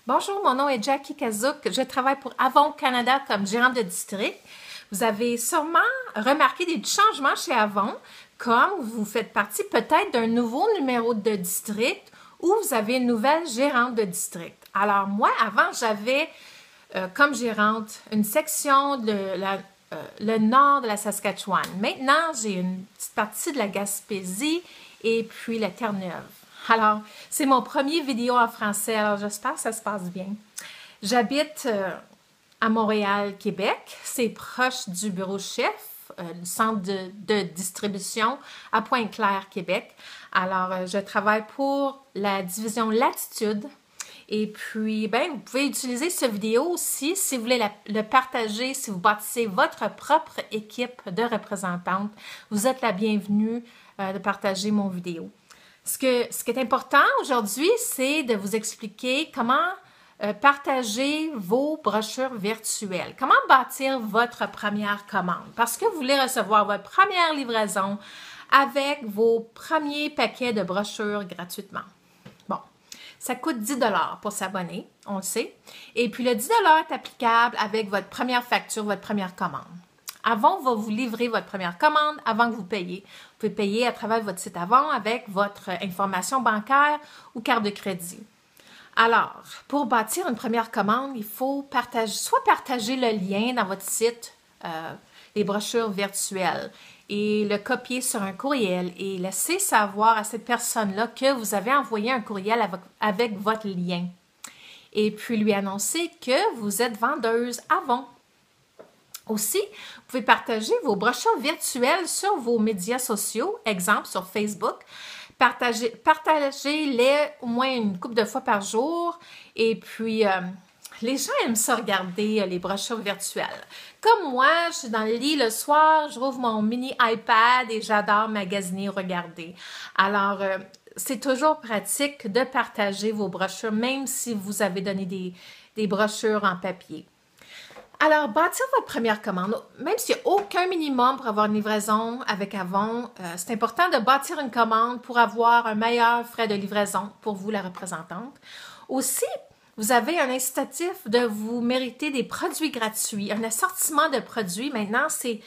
Bonjour, mon nom est Jackie Kazouk. Je travaille pour Avon Canada comme gérante de district. Vous avez sûrement remarqué des changements chez Avon, comme vous faites partie peut-être d'un nouveau numéro de district ou vous avez une nouvelle gérante de district. Alors moi, avant, j'avais comme gérante une section de le nord de la Saskatchewan. Maintenant, j'ai une petite partie de la Gaspésie et puis la Terre-Neuve. Alors, c'est mon premier vidéo en français, alors j'espère que ça se passe bien. J'habite à Montréal, Québec. C'est proche du bureau chef, du centre de distribution à Pointe-Claire, Québec. Alors, je travaille pour la division Latitude. Et puis, ben, vous pouvez utiliser cette vidéo aussi si vous voulez le partager, si vous bâtissez votre propre équipe de représentantes. Vous êtes la bienvenue de partager mon vidéo. Ce qui est important aujourd'hui, c'est de vous expliquer comment partager vos brochures virtuelles. Comment bâtir votre première commande. Parce que vous voulez recevoir votre première livraison avec vos premiers paquets de brochures gratuitement. Bon, ça coûte 10 $ pour s'abonner, on le sait. Et puis le 10 $ est applicable avec votre première facture, votre première commande. Avon va vous livrer votre première commande avant que vous payiez. Vous pouvez payer à travers votre site Avon avec votre information bancaire ou carte de crédit. Alors, pour bâtir une première commande, il faut soit partager le lien dans votre site, les brochures virtuelles, et le copier sur un courriel et laisser savoir à cette personne-là que vous avez envoyé un courriel avec votre lien. Et puis lui annoncer que vous êtes vendeuse Avon. Aussi, vous pouvez partager vos brochures virtuelles sur vos médias sociaux, exemple sur Facebook. Partagez-les au moins une couple de fois par jour. Et puis, les gens aiment ça regarder les brochures virtuelles. Comme moi, je suis dans le lit le soir, je rouvre mon mini iPad et j'adore magasiner, regarder. Alors, c'est toujours pratique de partager vos brochures, même si vous avez donné des brochures en papier. Alors, bâtir votre première commande, même s'il n'y a aucun minimum pour avoir une livraison avec Avon, c'est important de bâtir une commande pour avoir un meilleur frais de livraison pour vous, la représentante. Aussi, vous avez un incitatif de vous mériter des produits gratuits, un assortiment de produits. Maintenant, c'est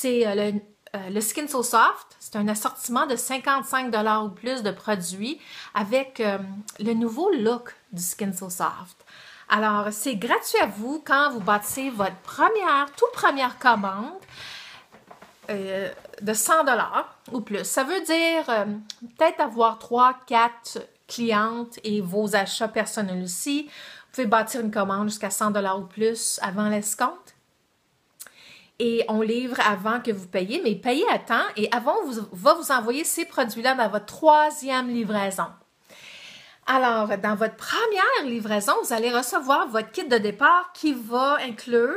le Skin So Soft. C'est un assortiment de 55 $ ou plus de produits avec le nouveau look du Skin So Soft. Alors, c'est gratuit à vous quand vous bâtissez votre toute première commande de 100 $ ou plus. Ça veut dire peut-être avoir 3-4 clientes et vos achats personnels aussi. Vous pouvez bâtir une commande jusqu'à 100 $ ou plus avant l'escompte. Et on livre avant que vous payiez, mais payez à temps et Avon va vous envoyer ces produits-là dans votre troisième livraison. Alors, dans votre première livraison, vous allez recevoir votre kit de départ qui va inclure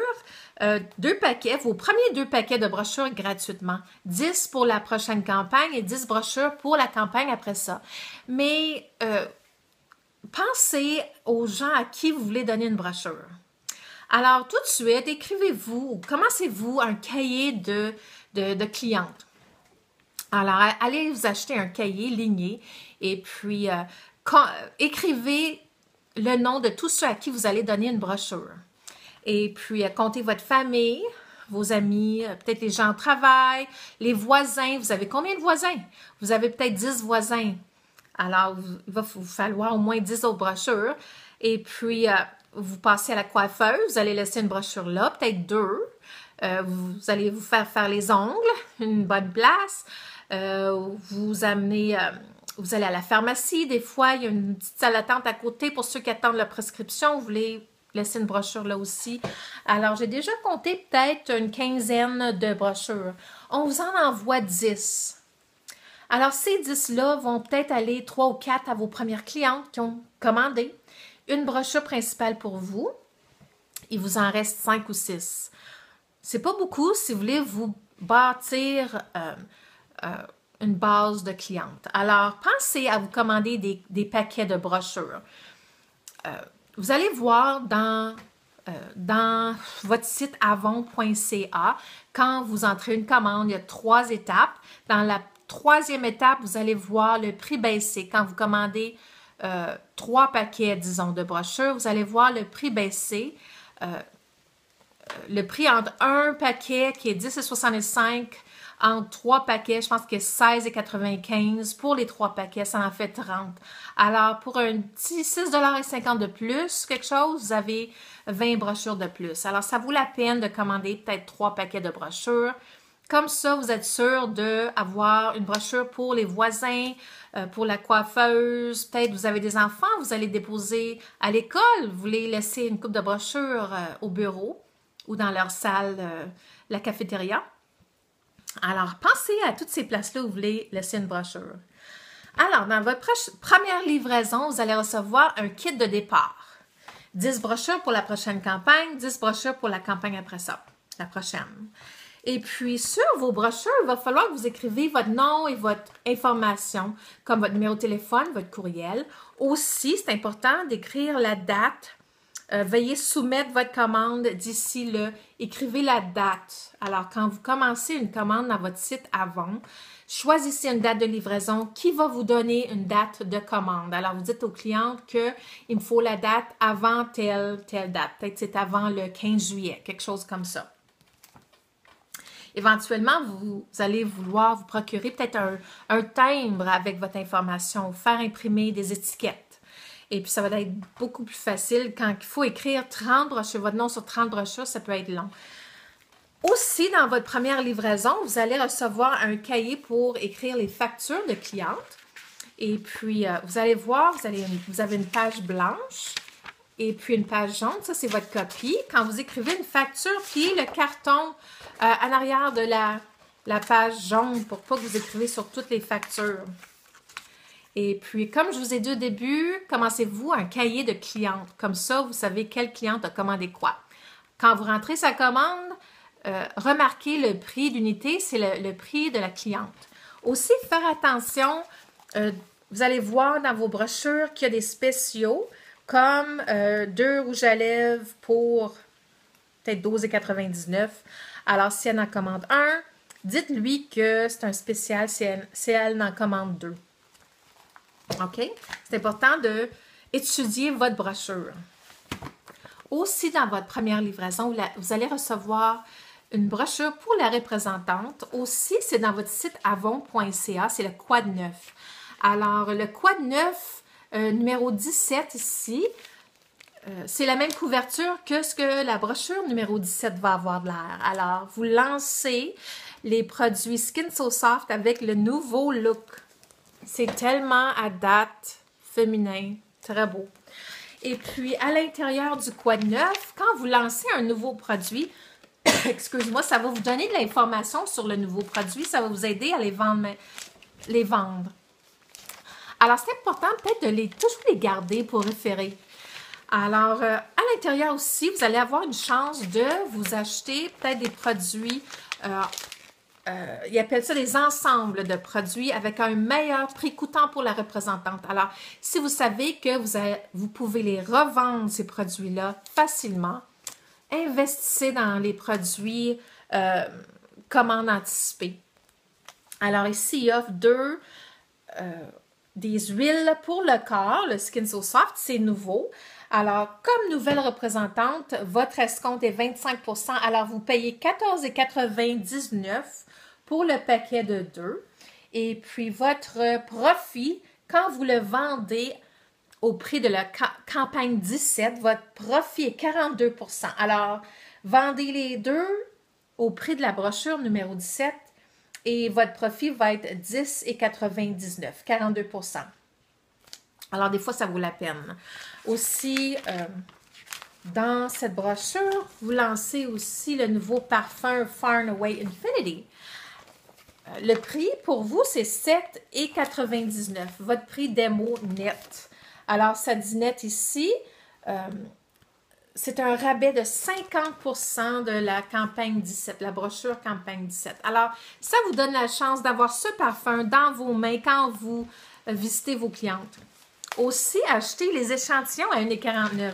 2 paquets, vos premiers 2 paquets de brochures gratuitement. 10 pour la prochaine campagne et 10 brochures pour la campagne après ça. Mais pensez aux gens à qui vous voulez donner une brochure. Alors, tout de suite, écrivez-vous ou commencez-vous un cahier de clientes. Alors, allez vous acheter un cahier ligné et puis écrivez le nom de tous ceux à qui vous allez donner une brochure. Et puis, comptez votre famille, vos amis, peut-être les gens au travail, les voisins. Vous avez combien de voisins? Vous avez peut-être 10 voisins. Alors, il va vous falloir au moins 10 autres brochures. Et puis, vous passez à la coiffeuse, vous allez laisser une brochure là, peut-être 2. Vous allez vous faire les ongles, une bonne place. Vous allez à la pharmacie, des fois, il y a une petite salle d'attente à côté pour ceux qui attendent la prescription. Vous voulez laisser une brochure là aussi. Alors, j'ai déjà compté peut-être une quinzaine de brochures. On vous en envoie 10. Alors, ces 10-là vont peut-être aller 3 ou 4 à vos premières clientes qui ont commandé. Une brochure principale pour vous. Il vous en reste 5 ou 6. C'est pas beaucoup si vous voulez vous bâtir une base de clientes. Alors, pensez à vous commander des paquets de brochures. Vous allez voir dans votre site avon.ca, quand vous entrez une commande, il y a 3 étapes. Dans la 3e étape, vous allez voir le prix baissé. Quand vous commandez 3 paquets, disons, de brochures, vous allez voir le prix baisser. Le prix entre un paquet qui est 10,65 $, entre 3 paquets, je pense que 16,95 $. Pour les 3 paquets, ça en fait 30. Alors, pour un petit 6,50 $ de plus, quelque chose, vous avez 20 brochures de plus. Alors, ça vaut la peine de commander peut-être 3 paquets de brochures. Comme ça, vous êtes sûr d'avoir une brochure pour les voisins, pour la coiffeuse. Peut-être vous avez des enfants, vous allez déposer à l'école, vous voulez laisser une coupe de brochures au bureau ou dans leur salle, la cafétéria. Alors, pensez à toutes ces places-là où vous voulez laisser une brochure. Alors, dans votre première livraison, vous allez recevoir un kit de départ. 10 brochures pour la prochaine campagne, 10 brochures pour la campagne après ça, la prochaine. Et puis, sur vos brochures, il va falloir que vous écrivez votre nom et votre information, comme votre numéro de téléphone, votre courriel. Aussi, c'est important d'écrire la date. Veuillez soumettre votre commande d'ici là. Écrivez la date. Alors, quand vous commencez une commande dans votre site Avon, choisissez une date de livraison qui va vous donner une date de commande. Alors, vous dites aux clientes qu'il me faut la date avant telle date. Peut-être c'est avant le 15 juillet, quelque chose comme ça. Éventuellement, vous allez vouloir vous procurer peut-être un timbre avec votre information, faire imprimer des étiquettes. Et puis, ça va être beaucoup plus facile quand il faut écrire 30 brochures. Votre nom sur 30 brochures, ça peut être long. Aussi, dans votre première livraison, vous allez recevoir un cahier pour écrire les factures de clientes. Et puis, vous allez voir, vous avez une page blanche et puis une page jaune. Ça, c'est votre copie. Quand vous écrivez une facture, pliez le carton en arrière de la page jaune pour pas que vous écrivez sur toutes les factures. Et puis, comme je vous ai dit au début, commencez-vous un cahier de cliente. Comme ça, vous savez quelle cliente a commandé quoi. Quand vous rentrez sa commande, remarquez le prix d'unité, c'est le prix de la cliente. Aussi, faire attention, vous allez voir dans vos brochures qu'il y a des spéciaux comme 2 rouges à lèvres pour peut-être 12,99 $. Alors, si elle en commande un, dites-lui que c'est un spécial si elle en commande 2. OK? C'est important d'étudier votre brochure. Aussi, dans votre première livraison, vous allez recevoir une brochure pour la représentante. Aussi, c'est dans votre site avon.ca, c'est le quad 9. Alors, le quad 9, numéro 17 ici, c'est la même couverture que ce que la brochure numéro 17 va avoir de l'air. Alors, vous lancez les produits Skin So Soft avec le nouveau look. C'est tellement à date, féminin, très beau. Et puis, à l'intérieur du quad 9, quand vous lancez un nouveau produit, excuse-moi, ça va vous donner de l'information sur le nouveau produit. Ça va vous aider à les vendre. Alors, c'est important peut-être de toujours les garder pour référer. Alors, à l'intérieur aussi, vous allez avoir une chance de vous acheter peut-être des produits, ils appellent ça des ensembles de produits avec un meilleur prix coûtant pour la représentante. Alors, si vous savez que vous pouvez les revendre, ces produits-là, facilement, investissez dans les produits commande anticipée. Alors, ici, il offre des huiles pour le corps, le Skin So Soft, c'est nouveau. Alors, comme nouvelle représentante, votre escompte est 25 %. Alors, vous payez 14,99 $ pour le paquet de 2. Et puis, votre profit, quand vous le vendez au prix de la campagne 17, votre profit est 42 %. Alors, vendez les deux au prix de la brochure numéro 17 et votre profit va être 10,99 $, 42 %. Alors, des fois, ça vaut la peine. Aussi, dans cette brochure, vous lancez aussi le nouveau parfum Far and Away Infinity. Le prix pour vous, c'est 7,99 $. Votre prix démo net. Alors, ça dit net ici. C'est un rabais de 50 % de la campagne 17, la brochure campagne 17. Alors, ça vous donne la chance d'avoir ce parfum dans vos mains quand vous visitez vos clientes. Aussi, achetez les échantillons à 1,49 $.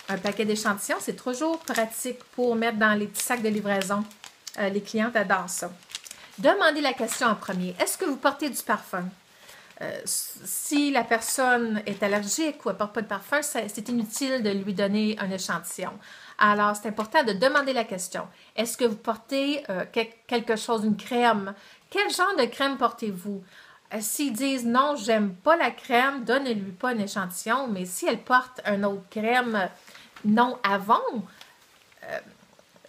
Un paquet d'échantillons, c'est toujours pratique pour mettre dans les petits sacs de livraison. Les clientes adorent ça. Demandez la question en premier. Est-ce que vous portez du parfum? Si la personne est allergique ou ne porte pas de parfum, c'est inutile de lui donner un échantillon. Alors, c'est important de demander la question. Est-ce que vous portez quelque chose, une crème? Quel genre de crème portez-vous? S'ils disent non, j'aime pas la crème, donnez-lui pas un échantillon, mais si elle porte une autre crème non Avon,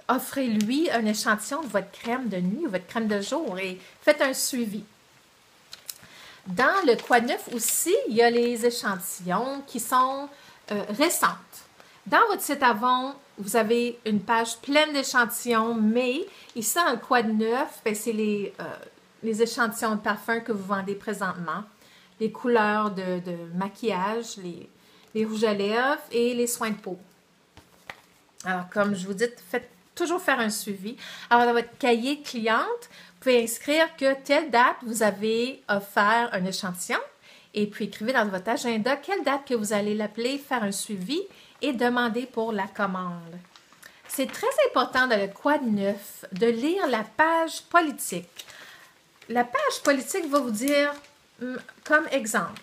offrez-lui un échantillon de votre crème de nuit ou votre crème de jour et faites un suivi. Dans le Quoi de neuf aussi, il y a les échantillons qui sont récentes. Dans votre site Avon, vous avez une page pleine d'échantillons, mais ici, dans le Quoi de neuf, c'est les échantillons de parfum que vous vendez présentement, les couleurs de maquillage, les rouges à lèvres et les soins de peau. Alors, comme je vous dis, faites toujours faire un suivi. Alors, dans votre cahier cliente, vous pouvez inscrire que telle date, vous avez offert un échantillon et puis écrivez dans votre agenda quelle date que vous allez l'appeler, faire un suivi et demander pour la commande. C'est très important dans le Quoi de neuf de lire la page politique. La page politique va vous dire, comme exemple,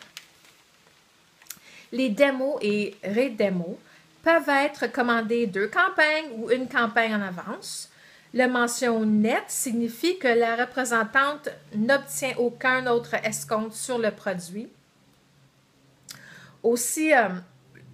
les démos et rédémos peuvent être commandés 2 campagnes ou une campagne en avance. La mention net signifie que la représentante n'obtient aucun autre escompte sur le produit. Aussi,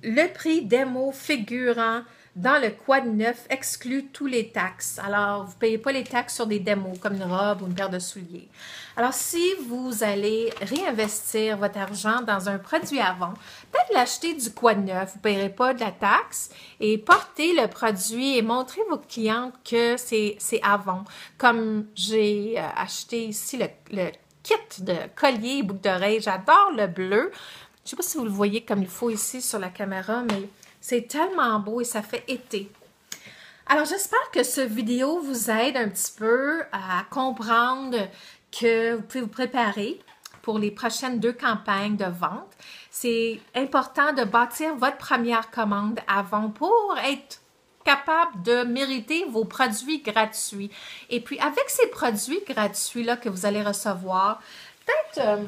le prix démo figurant dans le Quoi de neuf exclut tous les taxes. Alors, vous ne payez pas les taxes sur des démos comme une robe ou une paire de souliers. Alors, si vous allez réinvestir votre argent dans un produit Avon, peut-être l'acheter du Quoi de neuf, vous ne payerez pas de la taxe et portez le produit et montrez vos clientes que c'est Avon. Comme j'ai acheté ici le kit de collier et boucles d'oreilles, j'adore le bleu. Je ne sais pas si vous le voyez comme il faut ici sur la caméra, mais c'est tellement beau et ça fait été. Alors, j'espère que cette vidéo vous aide un petit peu à comprendre que vous pouvez vous préparer pour les prochaines 2 campagnes de vente. C'est important de bâtir votre première commande avant pour être capable de mériter vos produits gratuits. Et puis, avec ces produits gratuits-là que vous allez recevoir, peut-être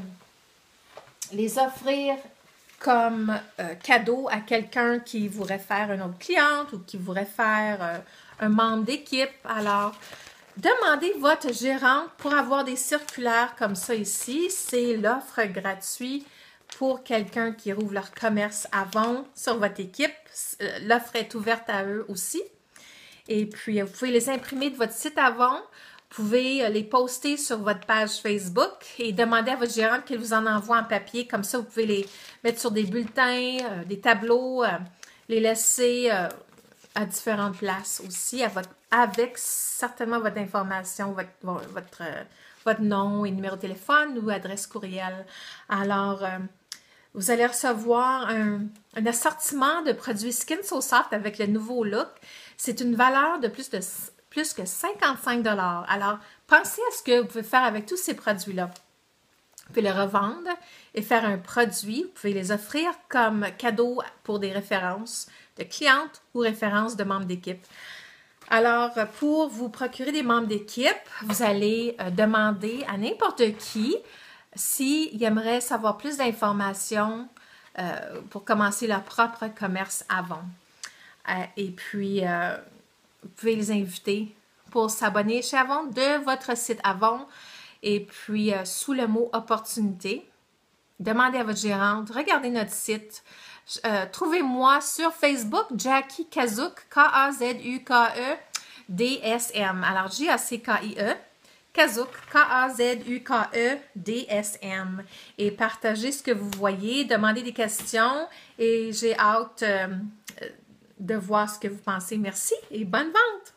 les offrir comme cadeau à quelqu'un qui vous réfère une autre cliente ou qui vous réfère un membre d'équipe. Alors, demandez votre gérante pour avoir des circulaires comme ça ici. C'est l'offre gratuite pour quelqu'un qui rouvre leur commerce Avon sur votre équipe. L'offre est ouverte à eux aussi. Et puis, vous pouvez les imprimer de votre site Avon. Vous pouvez les poster sur votre page Facebook et demander à votre gérante qu'elle vous en envoie en papier. Comme ça, vous pouvez les mettre sur des bulletins, des tableaux, les laisser à différentes places aussi avec certainement votre information, votre nom et numéro de téléphone ou adresse courriel. Alors, vous allez recevoir un assortiment de produits Skin So Soft avec le nouveau look. C'est une valeur de plus que 55 $. Alors, pensez à ce que vous pouvez faire avec tous ces produits-là. Vous pouvez les revendre et faire un produit. Vous pouvez les offrir comme cadeau pour des références de clientes ou références de membres d'équipe. Alors, pour vous procurer des membres d'équipe, vous allez demander à n'importe qui s'il aimerait savoir plus d'informations pour commencer leur propre commerce Avon. Et puis, vous pouvez les inviter pour s'abonner chez Avon de votre site Avon. Et puis, sous le mot « opportunité », demandez à votre gérante, regardez notre site. Trouvez-moi sur Facebook, Jackie Kazuke, K-A-Z-U-K-E, D-S-M. Alors, J-A-C-K-I-E, Kazuke, K-A-Z-U-K-E, D-S-M. Et partagez ce que vous voyez, demandez des questions et j'ai hâte de voir ce que vous pensez. Merci et bonne vente!